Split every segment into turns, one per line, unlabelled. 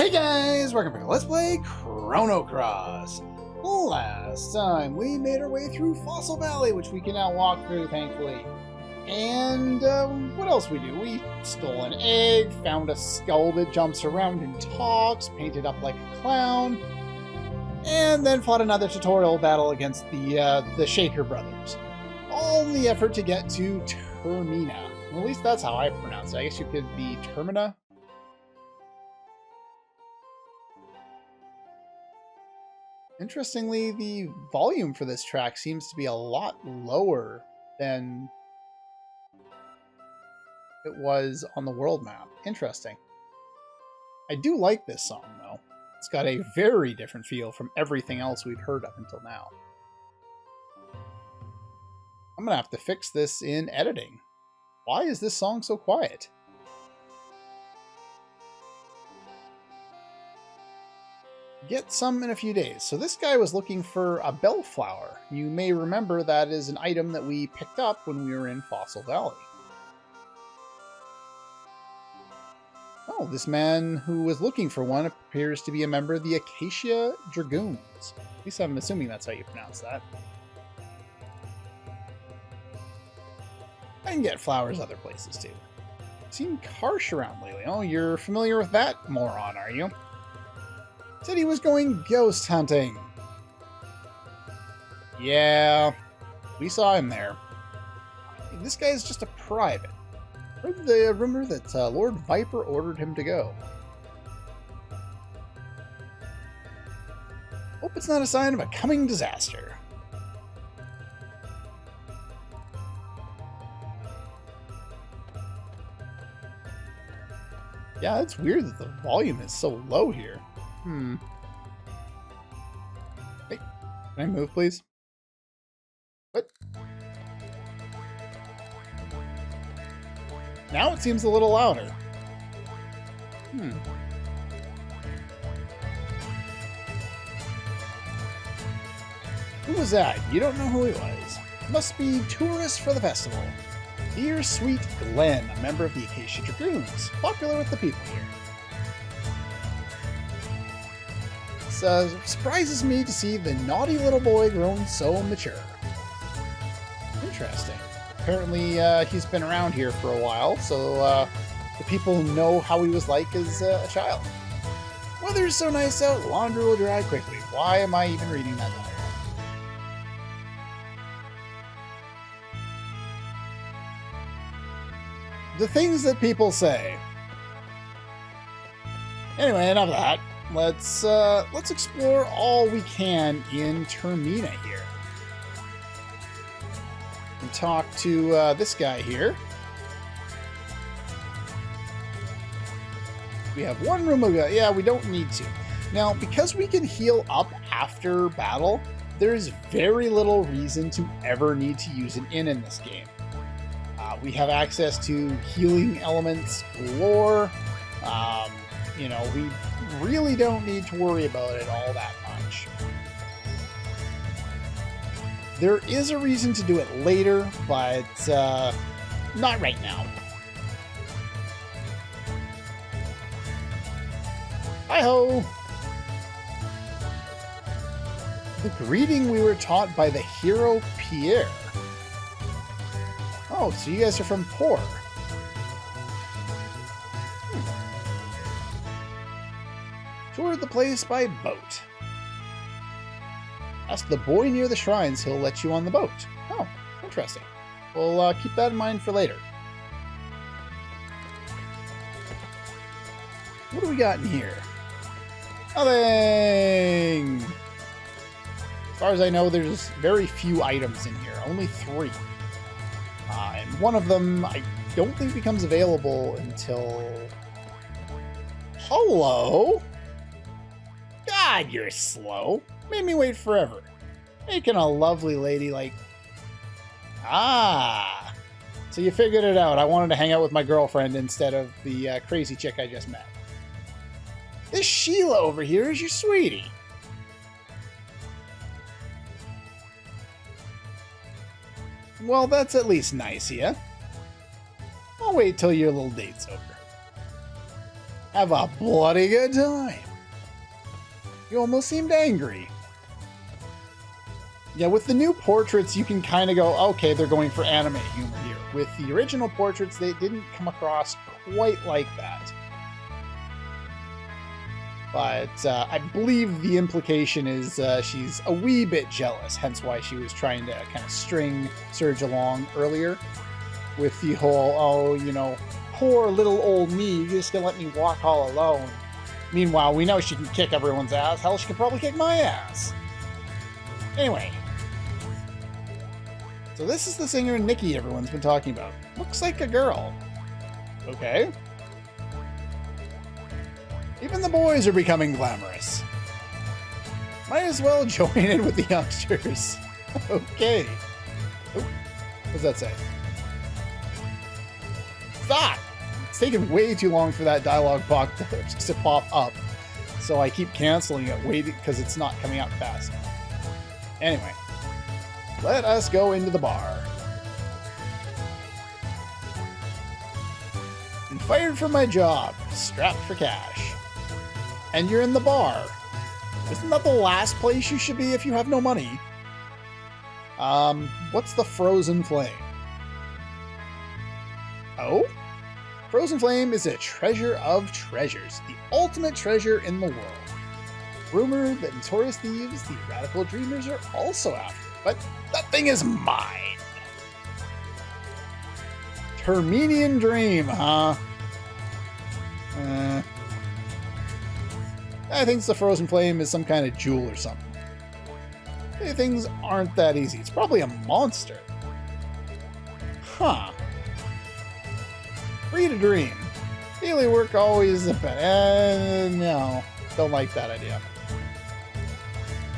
Hey guys, welcome back to Let's Play Chrono Cross. Last time we made our way through Fossil Valley, which we can now walk through, thankfully. And what else we do? We stole an egg, found a skull that jumps around and talks, painted up like a clown, and then fought another tutorial battle against the Shaker brothers. All in the effort to get to Termina. Well, at least that's how I pronounce it. I guess you could be Termina. Interestingly, the volume for this track seems to be a lot lower than it was on the world map. Interesting. I do like this song, though. It's got a very different feel from everything else we've heard up until now. I'm gonna have to fix this in editing. Why is this song so quiet? Get some in a few days. So this guy was looking for a bellflower. You may remember that is an item that we picked up when we were in Fossil Valley. Oh, this man who was looking for one appears to be a member of the Acacia Dragoons. At least I'm assuming that's how you pronounce that. I can get flowers other places too. I've seen Karsh around lately. Oh, you're familiar with that moron, are you? Said he was going ghost hunting. Yeah, we saw him there. This guy's just a private. Heard the rumor that Lord Viper ordered him to go. Hope it's not a sign of a coming disaster. Yeah, it's weird that the volume is so low here. Hey, can I move, please? What? Now it seems a little louder. Who was that? You don't know who he was. Must be tourists for the festival. Dear sweet Glenn, a member of the Acacia Dragoons, popular with the people here. Surprises me to see the naughty little boy grown so mature. Interesting. Apparently, he's been around here for a while, so the people know how he was like as a child. Weather's so nice out, laundry will dry quickly. Why am I even reading that dialogue? The things that people say. Anyway, enough of that. Let's explore all we can in Termina here. And talk to this guy here. We have one room of yeah, we don't need to. Now, because we can heal up after battle, there's very little reason to ever need to use an inn in this game. We have access to healing elements galore. You know, we really don't need to worry about it all that much. There is a reason to do it later, but not right now. Hi-ho! The greeting we were taught by the hero Pierre. Oh, so you guys are from Poor. Toured the place by boat. Ask the boy near the shrines, he'll let you on the boat. Oh, interesting. We'll keep that in mind for later. What do we got in here? Nothing! As far as I know, there's very few items in here. Only 3. And one of them I don't think becomes available until... Hello? God, you're slow. Made me wait forever. Making a lovely lady like... Ah! So you figured it out. I wanted to hang out with my girlfriend instead of the crazy chick I just met. This Sheila over here is your sweetie. Well, that's at least nice of you. I'll wait till your little date's over. have a bloody good time. You almost seemed angry. Yeah, with the new portraits, you can kind of go, okay, they're going for anime humor here. With the original portraits, they didn't come across quite like that. But I believe the implication is she's a wee bit jealous, hence why she was trying to kind of string Serge along earlier with the whole, oh, you know, poor little old me, you're just gonna let me walk all alone. Meanwhile, we know she can kick everyone's ass. Hell, she can probably kick my ass. Anyway. So this is the singer Nikki everyone's been talking about. Looks like a girl. Okay. Even the boys are becoming glamorous. Might as well join in with the youngsters. Okay. Oh, what does that say? Stop! It's taking way too long for that dialogue box to pop up. So I keep canceling it, waiting because it's not coming out fast. Anyway. Let us go into the bar. I'm fired from my job, strapped for cash. And you're in the bar. Isn't that the last place you should be if you have no money? What's the Frozen Flame? Oh? Frozen Flame is a treasure of treasures, the ultimate treasure in the world. Rumored that notorious thieves, the radical dreamers, are also after it, but that thing is mine. Terminian dream, huh? I think the Frozen Flame is some kind of jewel or something. Things aren't that easy. It's probably a monster. Huh. Free to dream. Daily work always a bit. No, don't like that idea.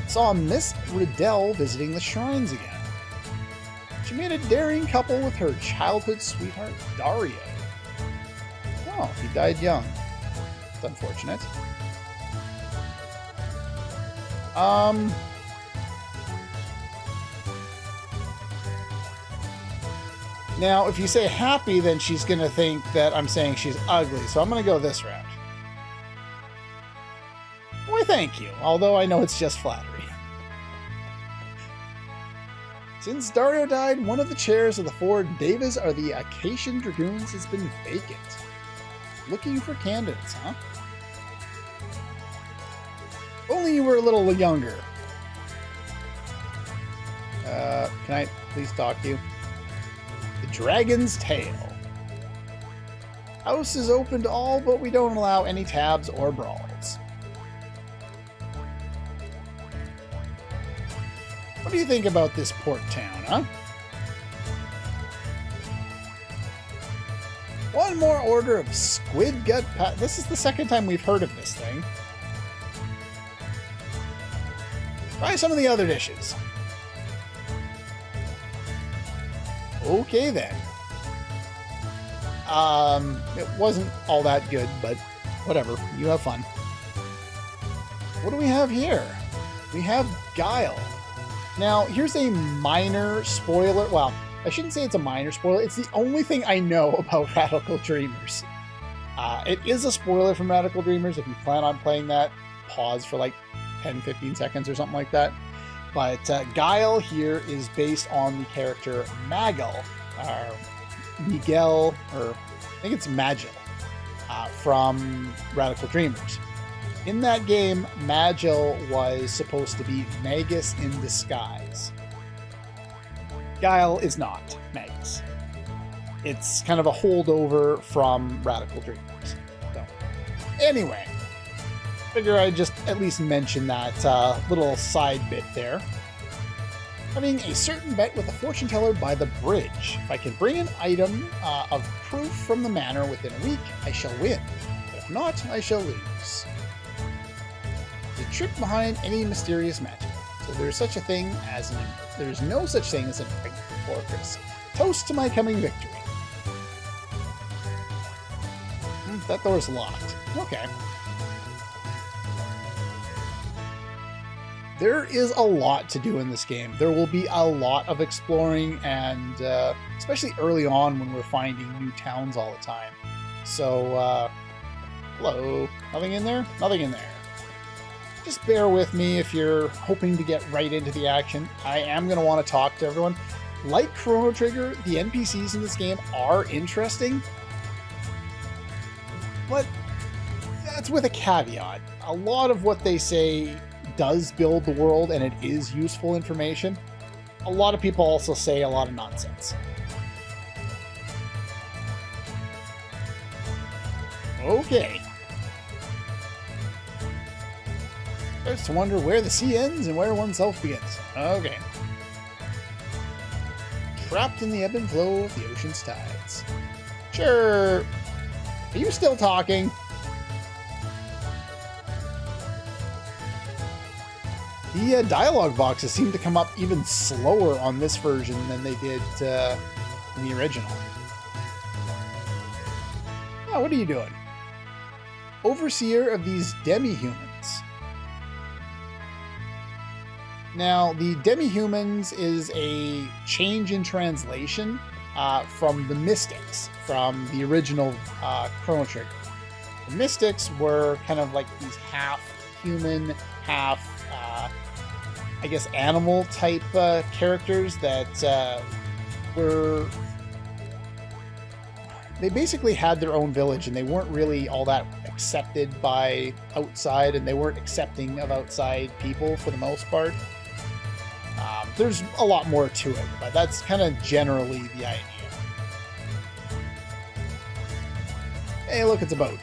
Saw Miss Riddell visiting the shrines again. She made a daring couple with her childhood sweetheart, Dario. Oh, he died young. It's unfortunate. Now, if you say happy, then she's going to think that I'm saying she's ugly, so I'm going to go this route. Why, thank you, although I know it's just flattery. Since Dario died, one of the chairs of the four Devas are the Acacian Dragoons has been vacant. Looking for candidates, huh? If only you were a little younger. Can I please talk to you? The Dragon's Tail. House is open to all, but we don't allow any tabs or brawls. What do you think about this port town, huh? One more order of squid gut This is the second time we've heard of this thing. Try some of the other dishes. Okay then. It wasn't all that good, but whatever. You have fun. What do we have here? We have Guile. Now, here's a minor spoiler. Well, I shouldn't say it's a minor spoiler. It's the only thing I know about Radical Dreamers. It is a spoiler from Radical Dreamers. If you plan on playing that, pause for like 10-15 seconds or something like that. But Guile here is based on the character Magel, or Miguel, or I think it's Magel, from Radical Dreamers. In that game, Magel was supposed to be Magus in disguise. Guile is not Magus. It's kind of a holdover from Radical Dreamers. So, anyway. Figure I'd just at least mention that little side bit there. Having a certain bet with a fortune teller by the bridge. If I can bring an item of proof from the manor within a week, I shall win. But if not, I shall lose. The trick behind any mysterious magic. So there's such a thing as there's no such thing as an impregnable fortress. Toast to my coming victory. That door's locked. Okay. There is a lot to do in this game. There will be a lot of exploring, and especially early on when we're finding new towns all the time. So Hello. Nothing in there? Nothing in there. Just bear with me if you're hoping to get right into the action. I am going to want to talk to everyone. Like Chrono Trigger, the NPCs in this game are interesting, but that's with a caveat. A lot of what they say does build the world, and it is useful information. A lot of people also say a lot of nonsense. Okay. Starts to wonder where the sea ends and where oneself begins. Okay. Trapped in the ebb and flow of the ocean's tides. Sure. Are you still talking? The dialogue boxes seem to come up even slower on this version than they did in the original. Oh, what are you doing? Overseer of these Demi Humans. Now, the Demi Humans is a change in translation from the Mystics, from the original Chrono Trigger. The Mystics were kind of like these half human, half, I guess, animal type characters that were. They basically had their own village, and they weren't really all that accepted by outside, and they weren't accepting of outside people for the most part. There's a lot more to it, but that's kind of generally the idea. Hey, look, it's a boat.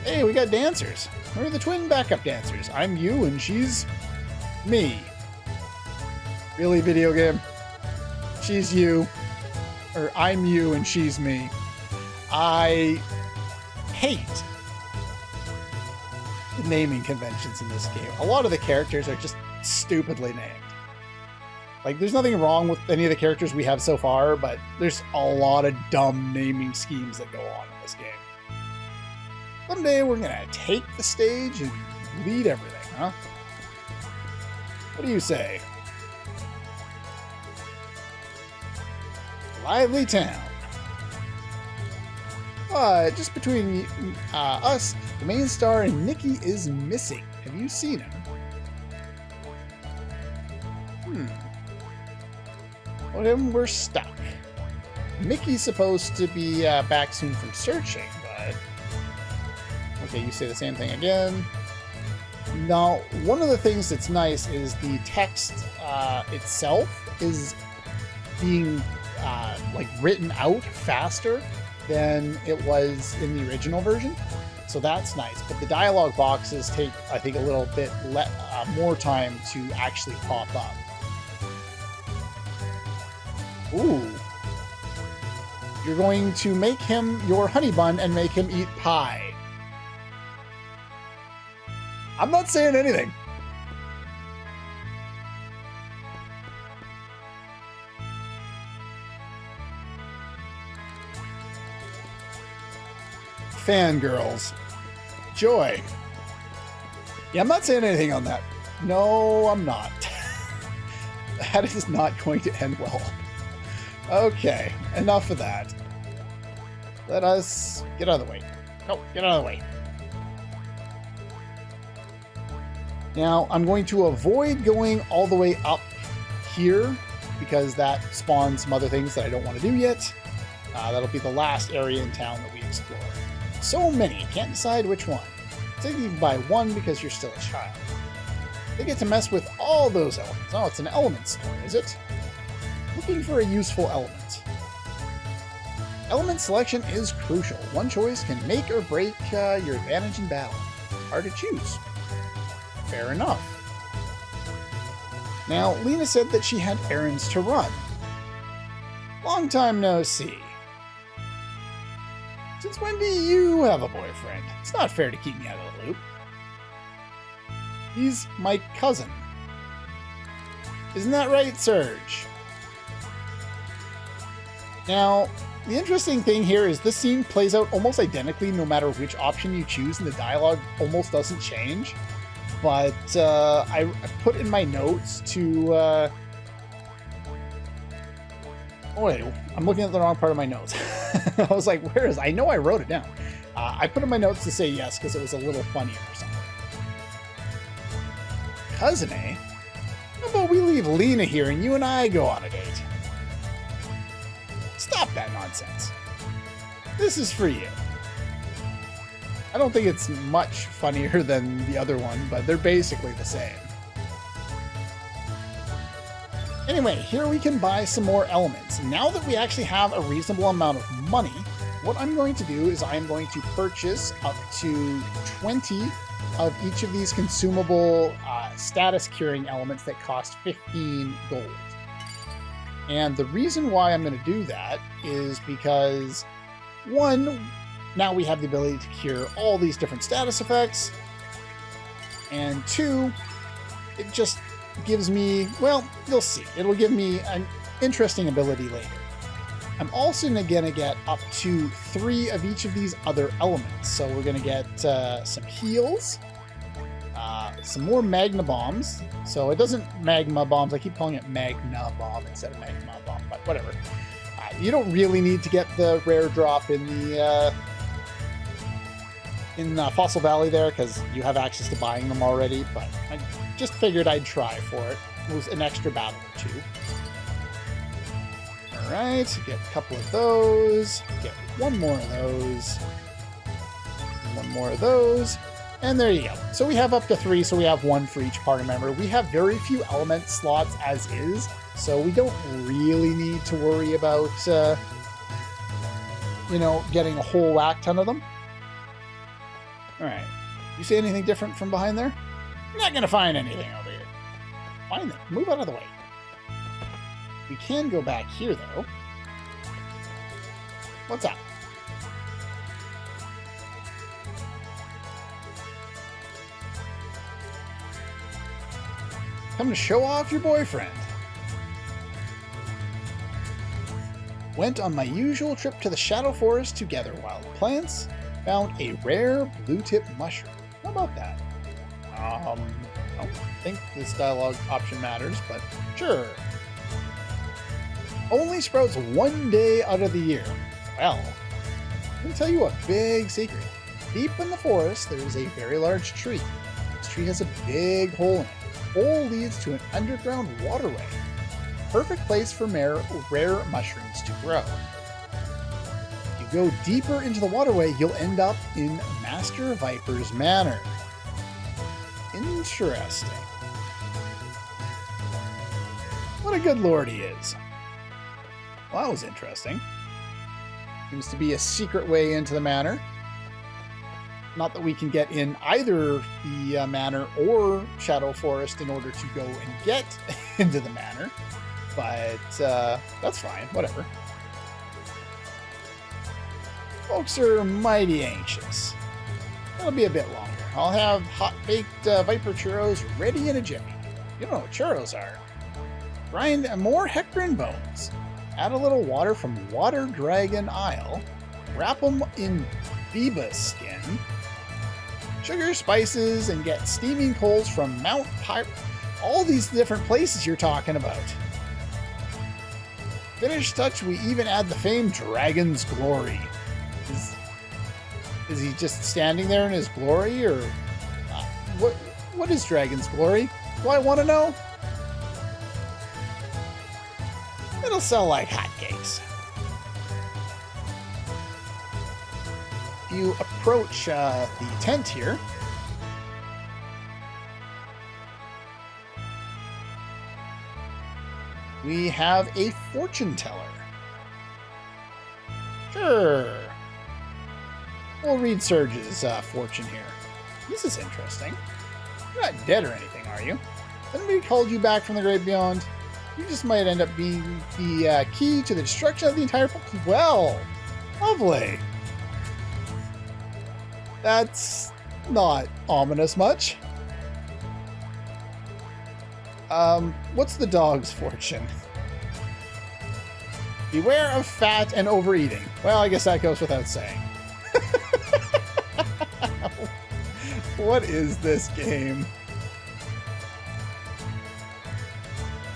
Hey, we got dancers. We're the twin backup dancers. I'm you, and she's me. Really, video game? She's you. Or I'm you, and she's me. I hate the naming conventions in this game. A lot of the characters are just stupidly named. Like, there's nothing wrong with any of the characters we have so far, but there's a lot of dumb naming schemes that go on in this game. Someday we're gonna take the stage and lead everything, huh? What do you say? Lively town. But just between us, the main star and Nikki is missing. Have you seen him? Well, then we're stuck. Mickey's supposed to be back soon from searching, but... Okay, you say the same thing again. Now, one of the things that's nice is the text itself is being like written out faster than it was in the original version, so that's nice. But the dialogue boxes take, I think, a little bit more time to actually pop up. Ooh. You're going to make him your honey bun and make him eat pie. I'm not saying anything. Fangirls. Joy. Yeah, I'm not saying anything on that. No, I'm not. That is not going to end well. Okay, enough of that. Let us get out of the way. Oh, get out of the way. Now, I'm going to avoid going all the way up here because that spawns some other things that I don't want to do yet. That'll be the last area in town that we explore. So many, can't decide which one. Take you by one because you're still a child. They get to mess with all those elements. Oh, it's an element store, is it? Looking for a useful element. Element selection is crucial. One choice can make or break your advantage in battle. Hard to choose. Fair enough. Now, Lena said that she had errands to run. Long time no see. Since when do you have a boyfriend? It's not fair to keep me out of the loop. He's my cousin. Isn't that right, Serge? Now, the interesting thing here is this scene plays out almost identically no matter which option you choose, and the dialogue almost doesn't change. But I put in my notes to... Oh wait, I'm looking at the wrong part of my notes. I was like, where is it? I know I wrote it down. I put in my notes to say yes because it was a little funnier or something. Cousin, eh? How about we leave Lena here and you and I go on a date? Stop that nonsense. This is for you. I don't think it's much funnier than the other one, but they're basically the same. Anyway, here we can buy some more elements. Now that we actually have a reasonable amount of money, what I'm going to do is I'm going to purchase up to 20 of each of these consumable status curing elements that cost 15 gold. And the reason why I'm going to do that is because, one, now we have the ability to cure all these different status effects, and two, it just gives me, well, you'll see, it'll give me an interesting ability later. I'm also going to get up to 3 of each of these other elements. So we're going to get some heals, some more magna bombs. So it doesn't magma bombs, I keep calling it magna bomb instead of magma bomb, but whatever. You don't really need to get the rare drop in the Fossil Valley there, because you have access to buying them already, but I just figured I'd try for it. It was an extra battle or 2. Alright, get a couple of those, get one more of those, one more of those, and there you go. So we have up to 3, so we have 1 for each party member. We have very few element slots as is, so we don't really need to worry about, you know, getting a whole whack ton of them. Alright, you see anything different from behind there? You're not going to find anything over here. Find them. Move out of the way. We can go back here, though. What's up? Come to show off your boyfriend. Went on my usual trip to the Shadow Forest to gather wild plants. Found a rare blue-tip mushroom. How about that? I don't think this dialogue option matters, but sure. Only sprouts 1 day out of the year. Well, let me tell you a big secret. Deep in the forest, there is a very large tree. This tree has a big hole in it. The hole leads to an underground waterway. Perfect place for rare mushrooms to grow. If you go deeper into the waterway, you'll end up in Master Viper's Manor. Interesting. What a good lord he is. Well, that was interesting. Seems to be a secret way into the manor. Not that we can get in either the manor or Shadow Forest in order to go and get into the manor. But that's fine, whatever. Folks are mighty anxious. It'll be a bit longer. I'll have hot-baked Viper churros ready in a jiffy. You know what churros are. Grind more Hecarim bones. Add a little water from Water Dragon Isle. Wrap them in Biba skin. Sugar, spices, and get steaming coals from Mount Pyre. All these different places you're talking about. Finish touch, we even add the famed Dragon's Glory. Is he just standing there in his glory, or what is Dragon's Glory? Do I want to know? It'll sell like hotcakes. If you approach the tent here, we have a fortune teller. Sure. We'll read Surge's fortune here. This is interesting. You're not dead or anything, are you? Anybody called you back from the great beyond? You just might end up being the key to the destruction of the entire book. Well, lovely. That's not ominous much. What's the dog's fortune? Beware of fat and overeating. Well, I guess that goes without saying. What is this game?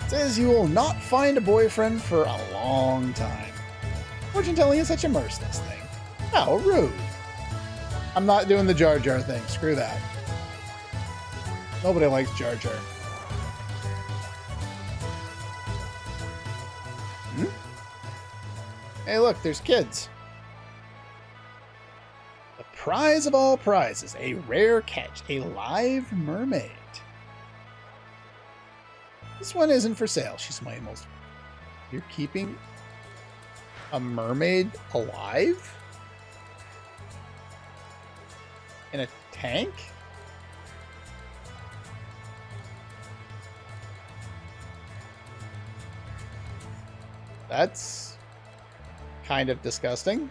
It says you will not find a boyfriend for a long time. Fortune telling is such a merciless thing. How rude. I'm not doing the Jar Jar thing. Screw that. Nobody likes Jar Jar. Hmm? Hey, look, there's kids. The prize of all prizes, a rare catch, a live mermaid. This one isn't for sale. She's my most... You're keeping a mermaid alive? In a tank? That's kind of disgusting.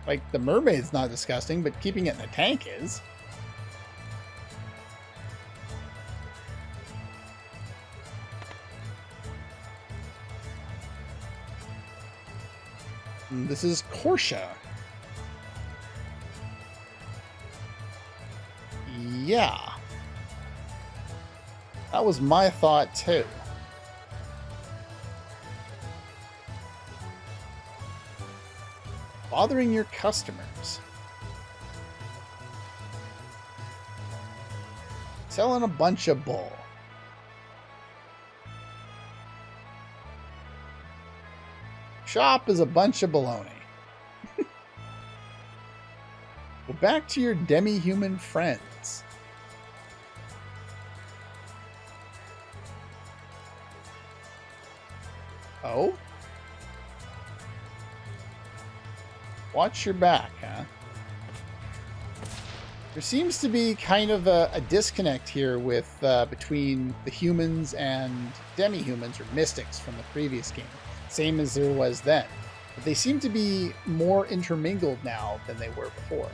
Like, the mermaid's not disgusting, but keeping it in a tank is. And this is Korsha. Yeah. That was my thought, too. Bothering your customers. Selling a bunch of bull. Shop is a bunch of baloney. Go back to your Demi Human friends. Oh? Watch your back, huh? There seems to be kind of a disconnect here with between the humans and demi-humans, or mystics, from the previous game. Same as there was then. But they seem to be more intermingled now than they were before.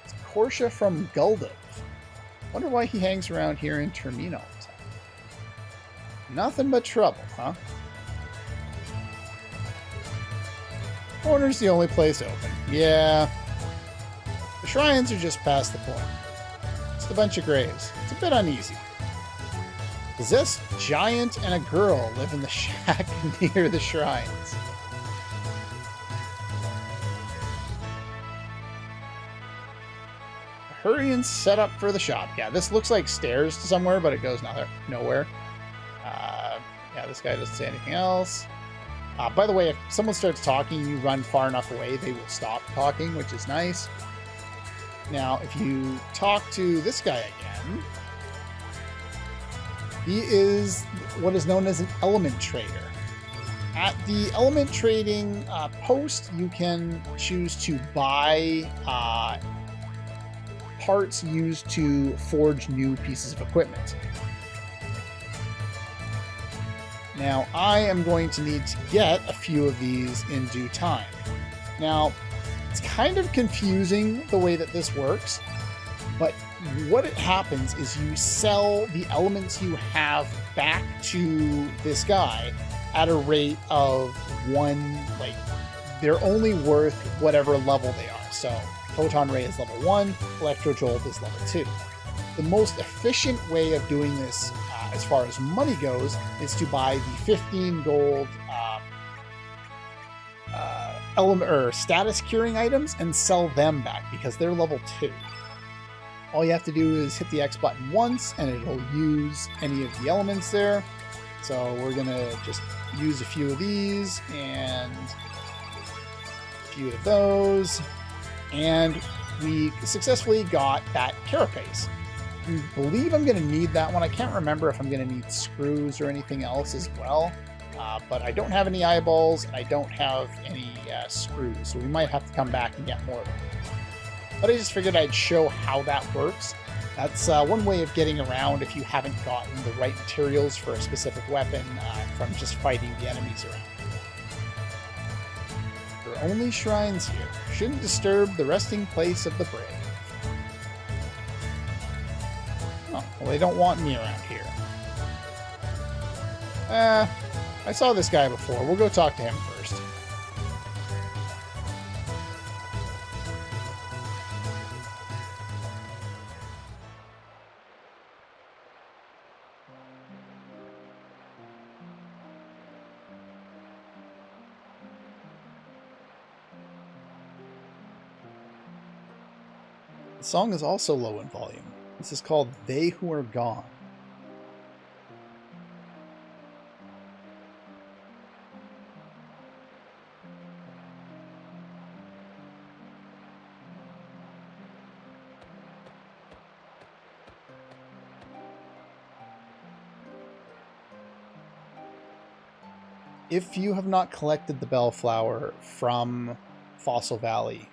It's Korsha from Guldiv. Wonder why he hangs around here in Termina all the time. Nothing but trouble, huh? Corner's the only place open. Yeah. The shrines are just past the point. Just a bunch of graves. It's a bit uneasy. Possessed giant and a girl live in the shack near the shrines. Hurry and set up for the shop. Yeah, this looks like stairs to somewhere, but it goes nowhere. Yeah, this guy doesn't say anything else. By the way, if someone starts talking, you run far enough away, they will stop talking, which is nice. Now, if you talk to this guy again, he is what is known as an element trader. At the element trading post, you can choose to buy parts used to forge new pieces of equipment. Now, I am going to need to get a few of these in due time. Now, it's kind of confusing the way that this works, but what happens is you sell the elements you have back to this guy at a rate of one, like, they're only worth whatever level they are. So, Photon Ray is level 1, Electrojolt is level 2. The most efficient way of doing this as far as money goes is to buy the 15 gold element or status curing items and sell them back because they're level 2. All you have to do is hit the X button once and it'll use any of the elements there. So we're gonna just use a few of these and a few of those, and we successfully got that carapace. I believe I'm going to need that one. I can't remember if I'm going to need screws or anything else as well. But I don't have any eyeballs, and I don't have any screws, so we might have to come back and get more of them. But I just figured I'd show how that works. That's one way of getting around if you haven't gotten the right materials for a specific weapon from just fighting the enemies around. There are only shrines here. Shouldn't disturb the resting place of the brave. Oh, well, they don't want me around here. I saw this guy before. We'll go talk to him first. The song is also low in volume. This is called They Who Are Gone. If you have not collected the Bellflower from Fossil Valley,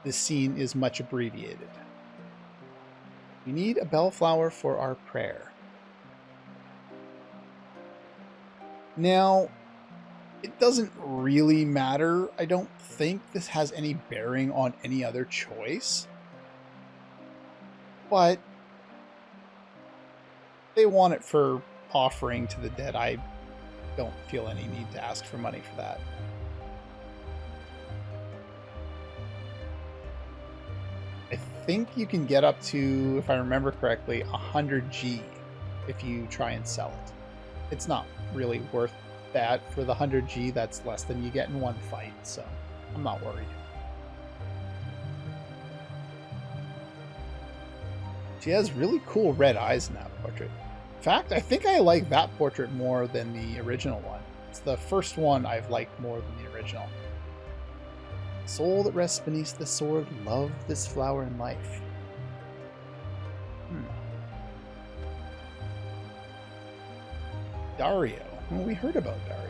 this scene is much abbreviated. We need a Bellflower for our prayer. Now, it doesn't really matter. I don't think this has any bearing on any other choice. But they want it for offering to the dead. I don't feel any need to ask for money for that. I think you can get up to, if I remember correctly, 100G if you try and sell it. It's not really worth that. For the 100G, that's less than you get in one fight, so I'm not worried. She has really cool red eyes in that portrait. In fact, I think I like that portrait more than the original one. It's the first one I've liked more than the original. Soul that rests beneath the sword, love this flower in life. Dario. Well, we heard about Dario.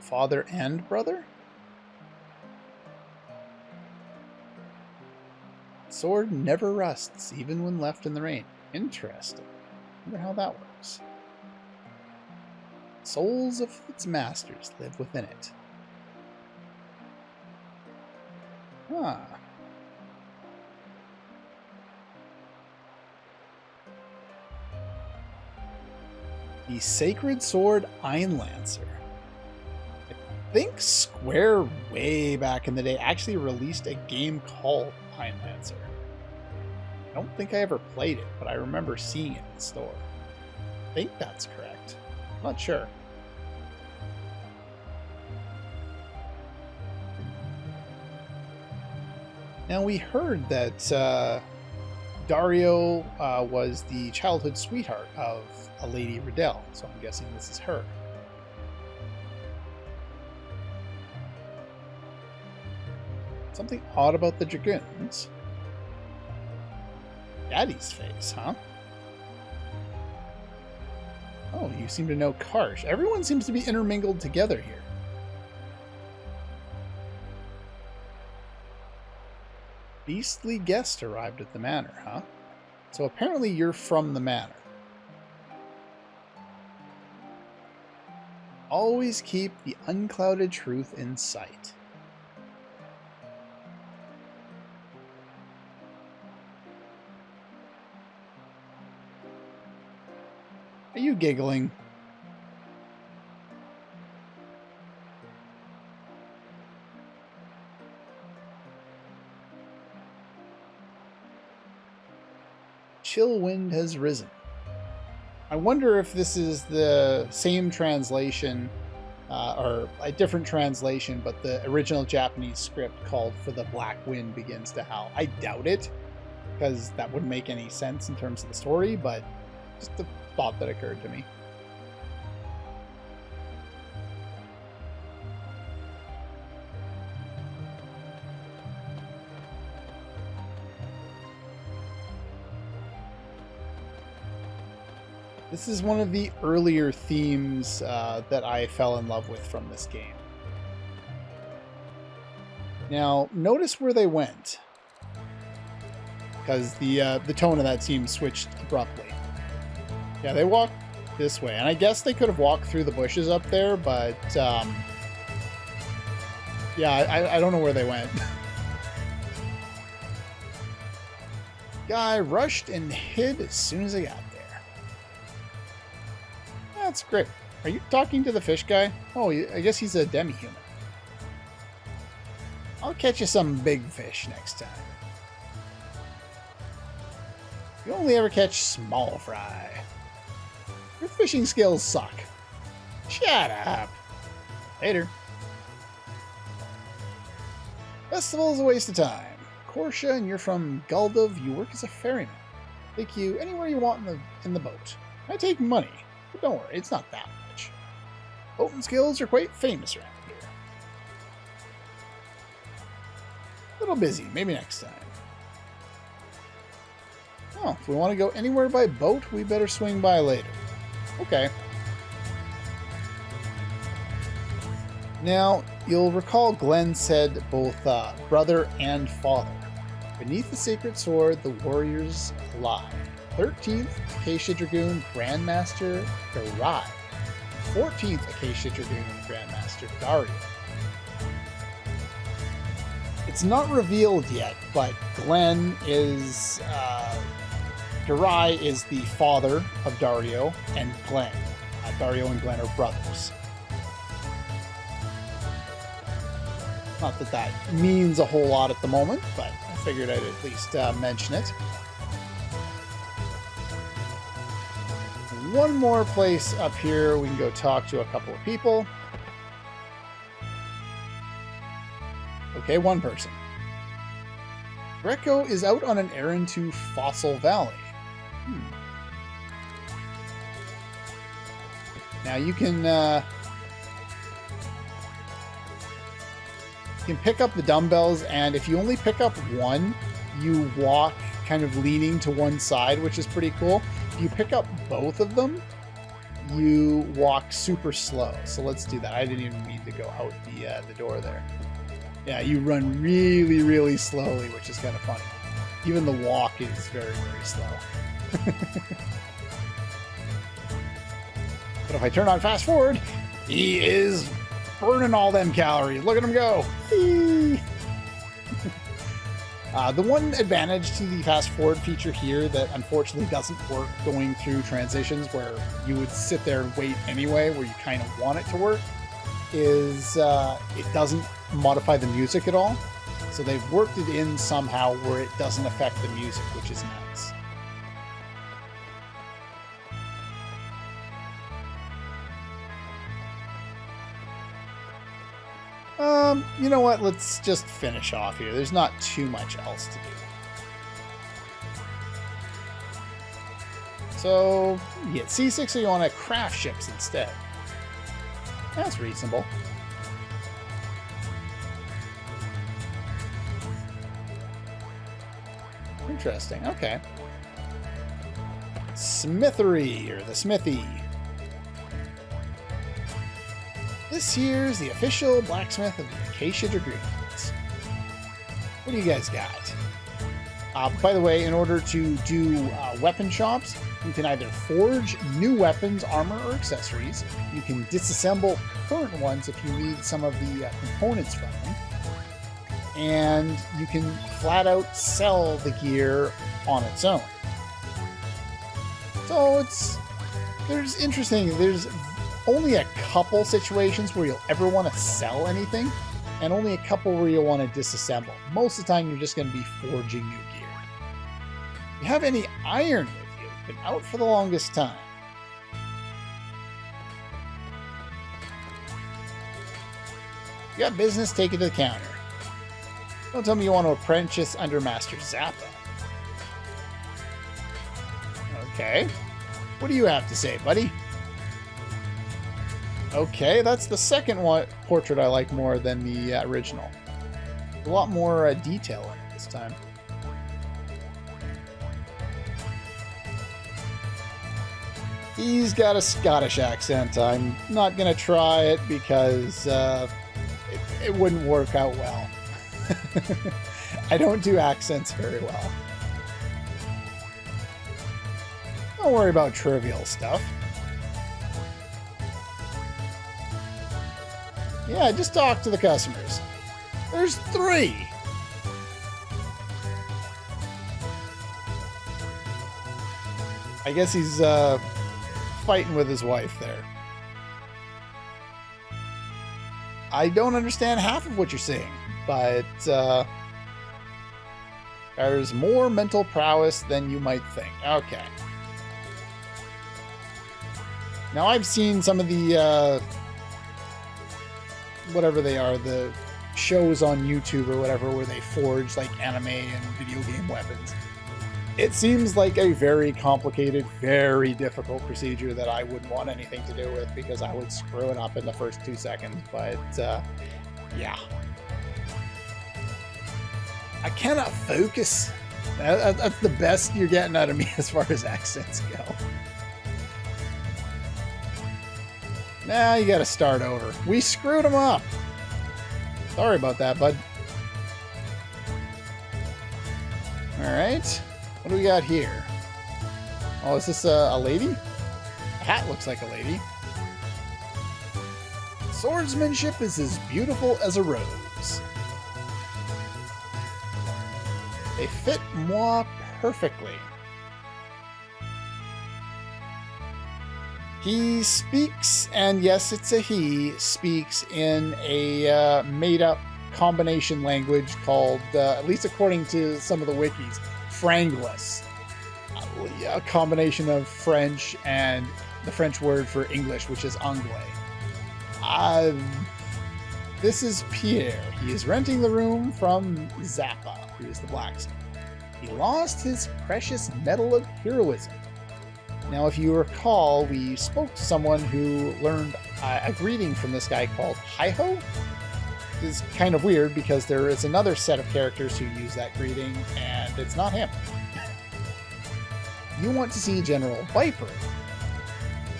Father and brother? Sword never rusts, even when left in the rain. Interesting. Wonder how that works. Souls of its masters live within it. Huh. The Sacred Sword Einlancer. I think Square, way back in the day, actually released a game called Einlancer. I don't think I ever played it, but I remember seeing it in the store. I think that's correct. I'm not sure. Now, we heard that Dario was the childhood sweetheart of a Lady Riddell, so I'm guessing this is her. Something odd about the Dragoons. Daddy's face, huh? Oh, you seem to know Karsh. Everyone seems to be intermingled together here. Beastly guest arrived at the manor, huh? So apparently you're from the manor. Always keep the unclouded truth in sight. Are you giggling? Chill wind has risen. I wonder if this is the same translation or a different translation, but the original Japanese script called for the black wind begins to howl. I doubt it, because that wouldn't make any sense in terms of the story, but just a thought that occurred to me. This is one of the earlier themes that I fell in love with from this game. Now, notice where they went, because the tone of that scene switched abruptly. Yeah, they walked this way, and I guess they could have walked through the bushes up there, but yeah, I don't know where they went. Guy rushed and hid as soon as I got there. That's great. Are you talking to the fish guy? Oh, I guess he's a Demi Human. I'll catch you some big fish next time. You only ever catch small fry. Your fishing skills suck. Shut up. Later. Festival is a waste of time. Korsha, and you're from Guldov. You work as a ferryman. Take you anywhere you want in the boat. I take money, but don't worry, it's not that much. Boating skills are quite famous around here. A little busy, maybe next time. Oh, if we want to go anywhere by boat, we better swing by later. Okay. Now, you'll recall Glenn said both brother and father. Beneath the sacred sword, the warriors lie. 13th Acacia Dragoon Grandmaster Garai. 14th Acacia Dragoon Grandmaster Dario. It's not revealed yet, but Glenn is... Garai is the father of Dario and Glenn. Dario and Glenn are brothers. Not that that means a whole lot at the moment, but I figured I'd at least mention it. One more place up here we can go talk to a couple of people. Okay, one person. Leko is out on an errand to Fossil Valley. Now you can pick up the dumbbells, and if you only pick up one, you walk kind of leaning to one side, which is pretty cool. If you pick up both of them, you walk super slow. So let's do that. I didn't even mean to go out the door there. Yeah, you run really, really slowly, which is kind of funny. Even the walk is very, very slow. But if I turn on fast forward, he is burning all them calories. Look at him go. The one advantage to the fast forward feature here that unfortunately doesn't work going through transitions where you would sit there and wait anyway, where you kind of want it to work, is it doesn't modify the music at all. So they've worked it in somehow where it doesn't affect the music, which is nice. You know what? Let's just finish off here. There's not too much else to do. So, you get seasick, so you want to craft ships instead. That's reasonable. Interesting. Okay. Smithery, or the smithy. This here's the official blacksmith of the Acacia Dragoons. What do you guys got? By the way, in order to do weapon shops, you can either forge new weapons, armor, or accessories. You can disassemble current ones if you need some of the components from them. And you can flat out sell the gear on its own. So there's only a couple situations where you'll ever want to sell anything, and only a couple where you'll want to disassemble. Most of the time, you're just going to be forging new gear. If you have any iron with you, it's been out for the longest time. You got business, take it to the counter. Don't tell me you want to apprentice under Master Zappa. Okay. What do you have to say, buddy? Okay, that's the second one portrait I like more than the original. A lot more detail in it this time. He's got a Scottish accent. I'm not going to try it because it wouldn't work out well. I don't do accents very well. Don't worry about trivial stuff. Yeah, just talk to the customers. There's 3. I guess he's fighting with his wife there. I don't understand half of what you're saying. but there's more mental prowess than you might think. Okay. Now, I've seen some of the, whatever they are, the shows on YouTube or whatever, where they forge, like, anime and video game weapons. It seems like a very complicated, very difficult procedure that I wouldn't want anything to do with, because I would screw it up in the first 2 seconds, but, yeah. I cannot focus. That's the best you're getting out of me as far as accents go. Nah, you gotta start over. We screwed him up. Sorry about that, bud. Alright. What do we got here? Oh, is this a lady? The hat looks like a lady. Swordsmanship is as beautiful as a rose. They fit moi perfectly. He speaks, and yes, it's a he, speaks in a made-up combination language called, at least according to some of the wikis, Franglish. A combination of French and the French word for English, which is anglais. This is Pierre. He is renting the room from Zappa, who is the blacksmith. He lost his precious medal of heroism. Now, if you recall, we spoke to someone who learned a greeting from this guy called Hi-Ho. It's kind of weird because there is another set of characters who use that greeting, and it's not him. You want to see General Viper.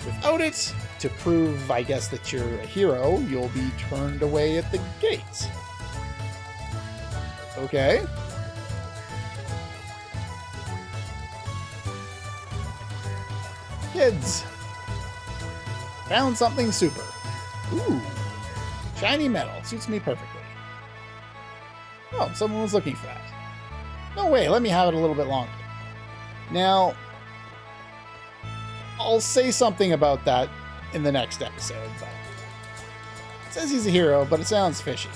Without it, to prove, I guess, that you're a hero, you'll be turned away at the gates. Okay. Kids, found something super. Ooh, shiny metal. Suits me perfectly. Oh, someone was looking for that. No way, let me have it a little bit longer. Now, I'll say something about that in the next episode. But it says he's a hero, but it sounds fishy.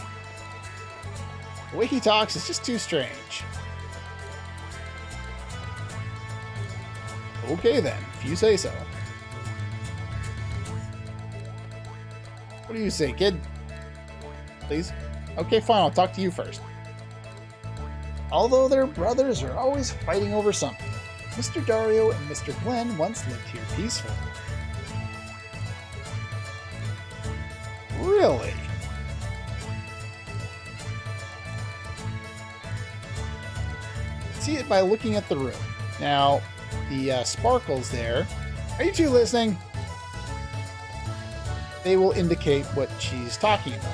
The way he talks is just too strange. Okay then, if you say so. What do you say, kid? Please? Okay, fine, I'll talk to you first. Although their brothers are always fighting over something, Mr. Dario and Mr. Glenn once lived here peacefully. Really? See it by looking at the room. Now, the sparkles there. Are you two listening? They will indicate what she's talking about.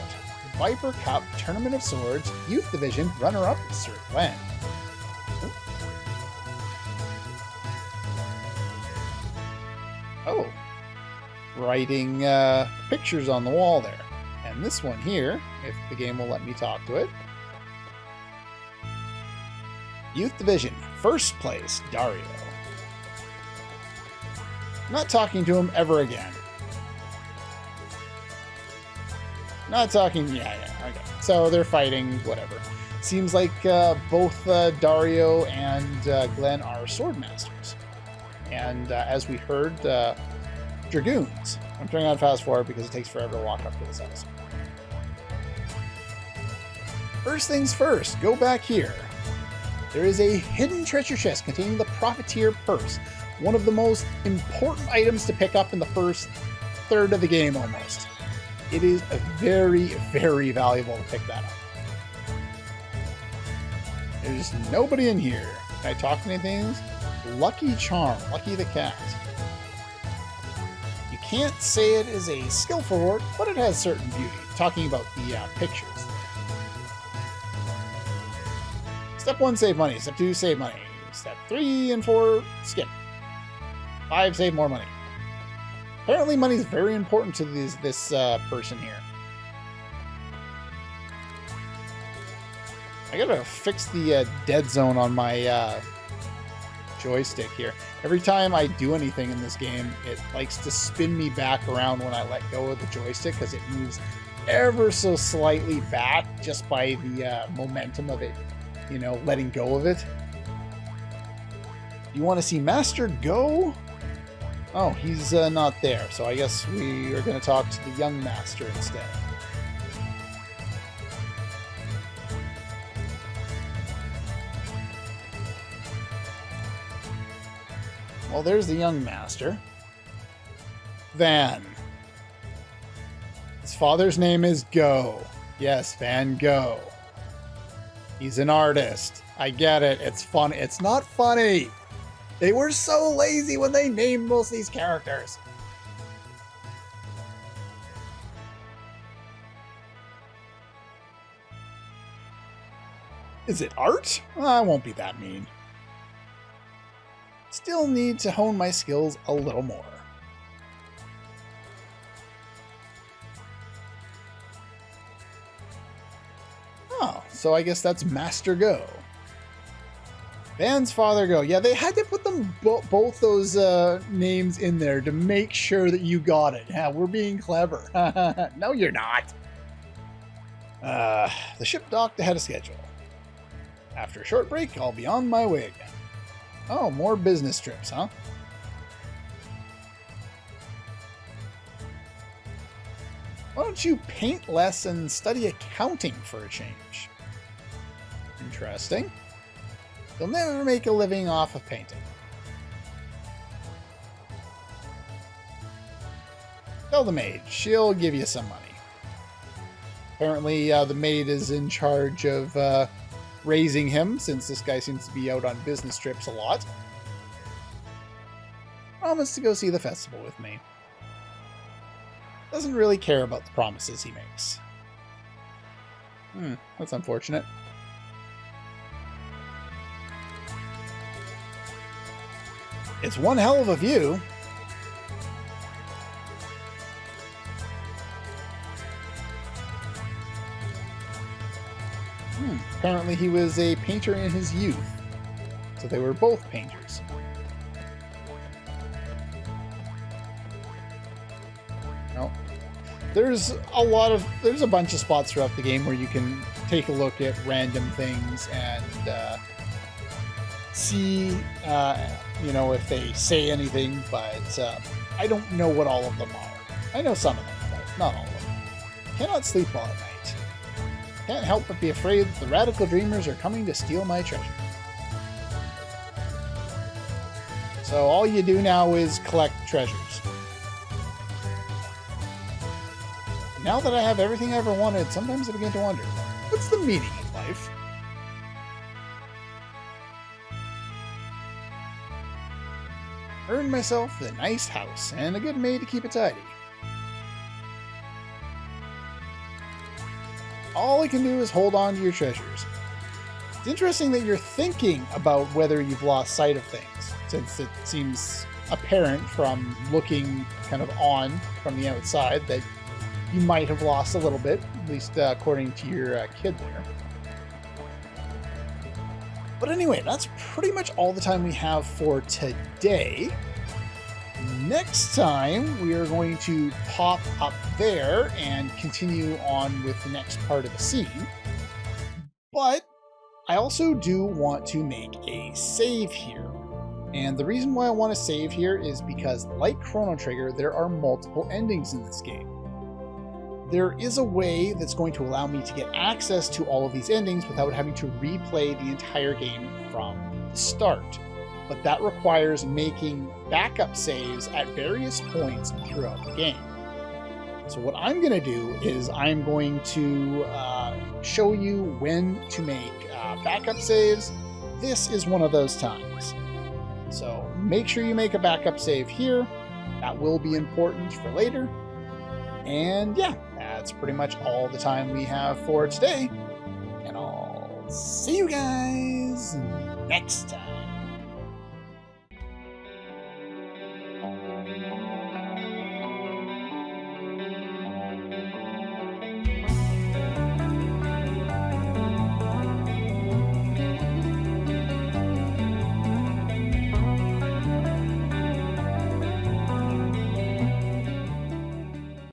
Viper Cup, Tournament of Swords, Youth Division, runner-up, Sir Glenn. Oh. Writing pictures on the wall there. And this one here, if the game will let me talk to it. Youth Division, first place, Dario. Not talking to him ever again. Not talking, yeah, okay. So they're fighting, whatever. Seems like both Dario and Glenn are sword masters. And as we heard, dragoons. I'm trying to fast forward because it takes forever to walk up to this house. First things first, go back here. There is a hidden treasure chest containing the Profiteer Purse. One of the most important items to pick up in the first third of the game, almost. It is very, very valuable to pick that up. There's nobody in here. Can I talk to anything? Lucky Charm, Lucky the Cat. You can't say it is a skillful work, but it has certain beauty. Talking about the pictures. Step 1, save money. Step 2, save money. Step 3 and 4, skip. 5, save more money. Apparently money is very important to this person here. I gotta fix the dead zone on my joystick here. Every time I do anything in this game, it likes to spin me back around when I let go of the joystick because it moves ever so slightly back just by the momentum of it, you know, letting go of it. You want to see Master go? Oh, he's not there, so I guess we are going to talk to the young Master instead. Well, there's the young Master. Van. His father's name is Go. Yes, Van Gogh. He's an artist. I get it. It's fun. It's not funny. They were so lazy when they named most of these characters. Is it art? I won't be that mean. Still need to hone my skills a little more. Oh, so I guess that's Master Go. Van's father Go. Yeah, they had to put them both those names in there to make sure that you got it. Yeah, we're being clever. No, you're not. The ship docked ahead of schedule. After a short break, I'll be on my way again. Oh, more business trips, huh? Why don't you paint less and study accounting for a change? Interesting. You'll never make a living off of painting. Tell the maid. She'll give you some money. Apparently, the maid is in charge of raising him, since this guy seems to be out on business trips a lot. Promise to go see the festival with me. Doesn't really care about the promises he makes. That's unfortunate. It's one hell of a view. Apparently he was a painter in his youth. So they were both painters. Well, there's a bunch of spots throughout the game where you can take a look at random things and see, you know, if they say anything, but I don't know what all of them are. I know some of them, but not all of them. Cannot sleep all at night. Can't help but be afraid that the radical dreamers are coming to steal my treasure. So all you do now is collect treasures. Now that I have everything I ever wanted, sometimes I begin to wonder, what's the meaning of life? Earned myself a nice house and a good maid to keep it tidy. All I can do is hold on to your treasures. It's interesting that you're thinking about whether you've lost sight of things, since it seems apparent from looking kind of on from the outside that you might have lost a little bit, at least according to your kid there. But anyway, that's pretty much all the time we have for today. Next time, we are going to pop up there and continue on with the next part of the scene. But I also do want to make a save here. And the reason why I want to save here is because, like Chrono Trigger, there are multiple endings in this game. There is a way that's going to allow me to get access to all of these endings without having to replay the entire game from the start. But that requires making backup saves at various points throughout the game. So what I'm going to do is I'm going to show you when to make backup saves. This is one of those times. So make sure you make a backup save here. That will be important for later. And yeah, that's pretty much all the time we have for today. And I'll see you guys next time.